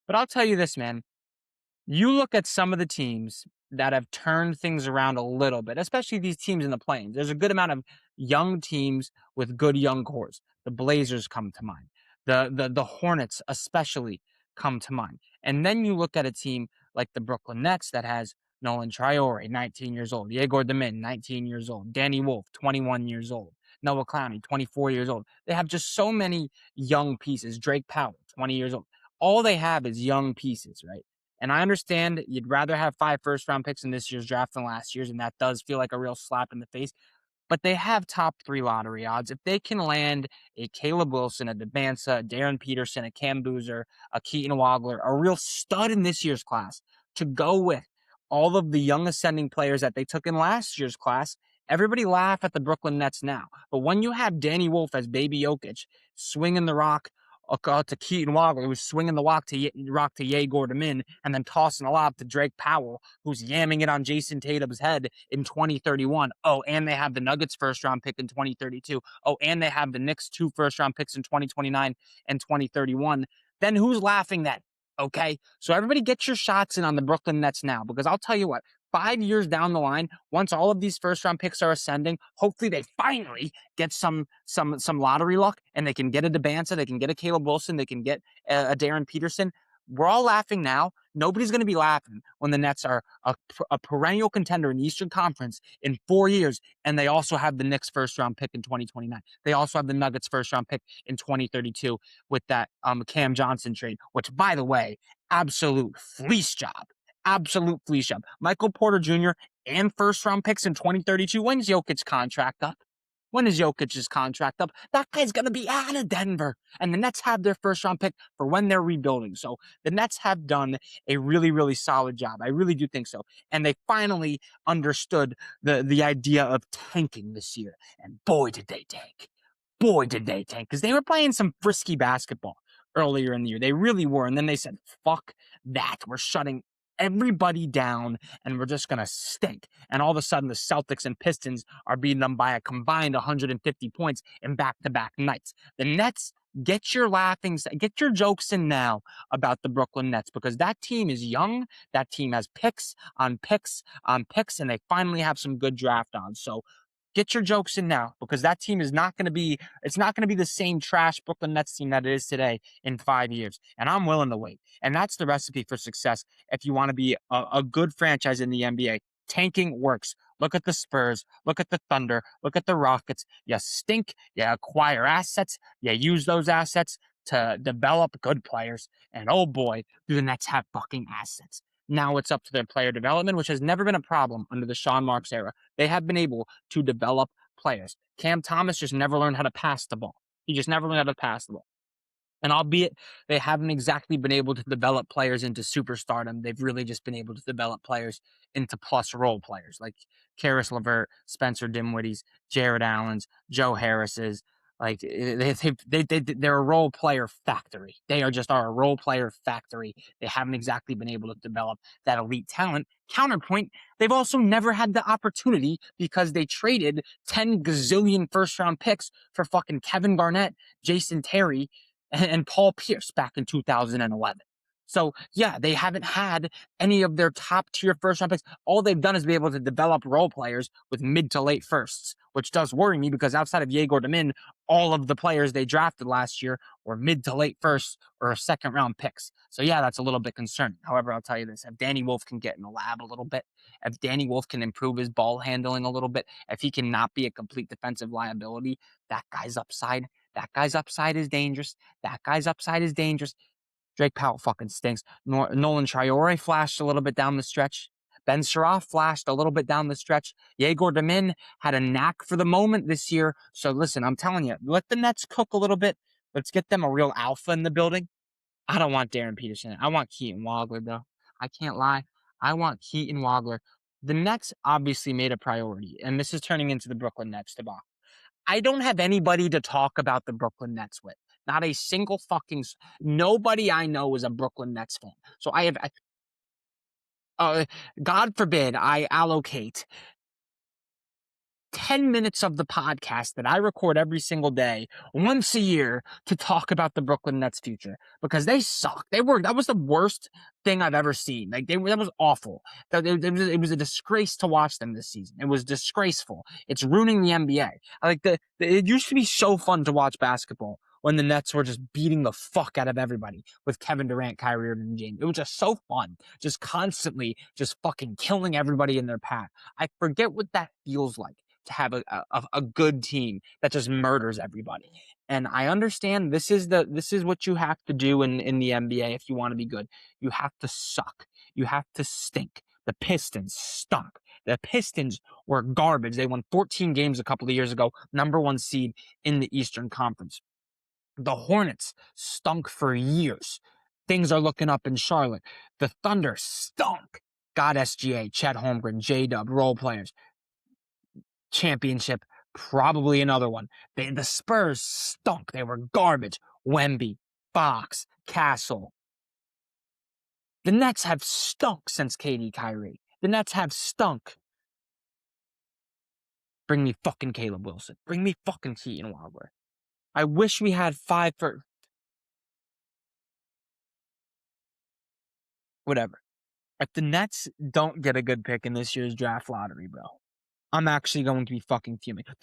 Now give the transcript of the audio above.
But I'll tell you this, man. You look at some of the teams that have turned things around a little bit, especially these teams in the plains. There's a good amount of young teams with good young cores. The Blazers come to mind. The Hornets especially come to mind. And then you look at a team like the Brooklyn Nets that has Nolan Triore, 19 years old, Yegor Demin, 19 years old, Danny Wolf, 21 years old, Noah Clowney, 24 years old. They have just so many young pieces. Drake Powell, 20 years old. All they have is young pieces, right? And I understand you'd rather have 5 first-round picks in this year's draft than last year's, and that does feel like a real slap in the face. But they have top 3 lottery odds. If they can land a Caleb Wilson, a Debansa, a Darren Peterson, a Cam Boozer, a Keaton Wagler, a real stud in this year's class to go with all of the young ascending players that they took in last year's class, everybody laugh at the Brooklyn Nets now. But when you have Danny Wolf as Baby Jokic swinging the rock to Keaton Wagler, who's swinging the rock to Yegor Demin, and then tossing a lob to Drake Powell, who's yamming it on Jason Tatum's head in 2031. Oh, and they have the Nuggets first round pick in 2032. Oh, and they have the Knicks 2 first round picks in 2029 and 2031. Then who's laughing then? Okay. So everybody get your shots in on the Brooklyn Nets now, because I'll tell you what, 5 years down the line, once all of these first round picks are ascending, hopefully they finally get some lottery luck and they can get a Debansa, they can get a Caleb Wilson, they can get a Darren Peterson. We're all laughing now. Nobody's going to be laughing when the Nets are a perennial contender in the Eastern Conference in 4 years, and they also have the Knicks first round pick in 2029. They also have the Nuggets first round pick in 2032 with that Cam Johnson trade, which, by the way, absolute fleece job. Absolute fleece job. Michael Porter Jr. and first round picks in 2032. When's Jokic's contract up? When is Jokic's contract up? That guy's going to be out of Denver. And the Nets have their first round pick for when they're rebuilding. So the Nets have done a really, really solid job. I really do think so. And they finally understood the idea of tanking this year. And boy, did they tank. Boy, did they tank. Because they were playing some frisky basketball earlier in the year. They really were. And then they said, fuck that. We're shutting everybody down and we're just going to stink. And all of a sudden, the Celtics and Pistons are beating them by a combined 150 points in back-to-back nights. The Nets, get your jokes in now about the Brooklyn Nets, because that team is young. That team has picks on picks on picks, and they finally have some good draft odds. So get your jokes in now, because that team is not going to be, it's not going to be the same trash Brooklyn Nets team that it is today in 5 years. And I'm willing to wait. And that's the recipe for success if you want to be a good franchise in the NBA. Tanking works. Look at the Spurs. Look at the Thunder. Look at the Rockets. You stink. You acquire assets. You use those assets to develop good players. And oh boy, do the Nets have fucking assets. Now it's up to their player development, which has never been a problem under the Sean Marks era. They have been able to develop players. Cam Thomas just never learned how to pass the ball. He just never learned how to pass the ball. And albeit they haven't exactly been able to develop players into superstardom, they've really just been able to develop players into plus role players like Karis LeVert, Spencer Dinwiddie's, Jared Allen's, Joe Harris's. Like they're a role player factory. They are a role player factory. They haven't exactly been able to develop that elite talent. Counterpoint, they've also never had the opportunity because they traded 10 gazillion first round picks for fucking Kevin Garnett, Jason Terry, and Paul Pierce back in 2011. So yeah, they haven't had any of their top tier first round picks. All they've done is be able to develop role players with mid to late firsts, which does worry me because outside of Yegor Demin, all of the players they drafted last year were mid to late firsts or second round picks. So yeah, that's a little bit concerning. However, I'll tell you this, if Danny Wolf can get in the lab a little bit, if Danny Wolf can improve his ball handling a little bit, if he can not be a complete defensive liability, that guy's upside is dangerous. That guy's upside is dangerous. Drake Powell fucking stinks. Nolan Triore flashed a little bit down the stretch. Ben Surratt flashed a little bit down the stretch. Yegor Demin had a knack for the moment this year. So listen, I'm telling you, let the Nets cook a little bit. Let's get them a real alpha in the building. I don't want Darren Peterson. I want Keaton Wagler, though. I can't lie. I want Keaton Wagler. The Nets obviously made a priority, and this is turning into the Brooklyn Nets debacle. I don't have anybody to talk about the Brooklyn Nets with. Not a single fucking nobody I know is a Brooklyn Nets fan. So I have, God forbid, I allocate 10 minutes of the podcast that I record every single day, once a year, to talk about the Brooklyn Nets future because they suck. That was the worst thing I've ever seen. Like that was awful. It was a disgrace to watch them this season. It was disgraceful. It's ruining the NBA. It used to be so fun to watch basketball when the Nets were just beating the fuck out of everybody with Kevin Durant, Kyrie Irving, and James. It was just so fun, just constantly just fucking killing everybody in their path. I forget what that feels like to have a good team that just murders everybody. And I understand this is what you have to do in the NBA if you want to be good. You have to suck. You have to stink. The Pistons stunk. The Pistons were garbage. They won 14 games a couple of years ago, number 1 seed in the Eastern Conference. The Hornets stunk for years. Things are looking up in Charlotte. The Thunder stunk. Got SGA, Chet Holmgren, J-Dub, role players. Championship, probably another one. The Spurs stunk. They were garbage. Wemby, Fox, Castle. The Nets have stunk since KD, Kyrie. The Nets have stunk. Bring me fucking Caleb Wilson. Bring me fucking Keaton Wilder. I wish we had 5 for... Whatever. If the Nets don't get a good pick in this year's draft lottery, bro, I'm actually going to be fucking fuming.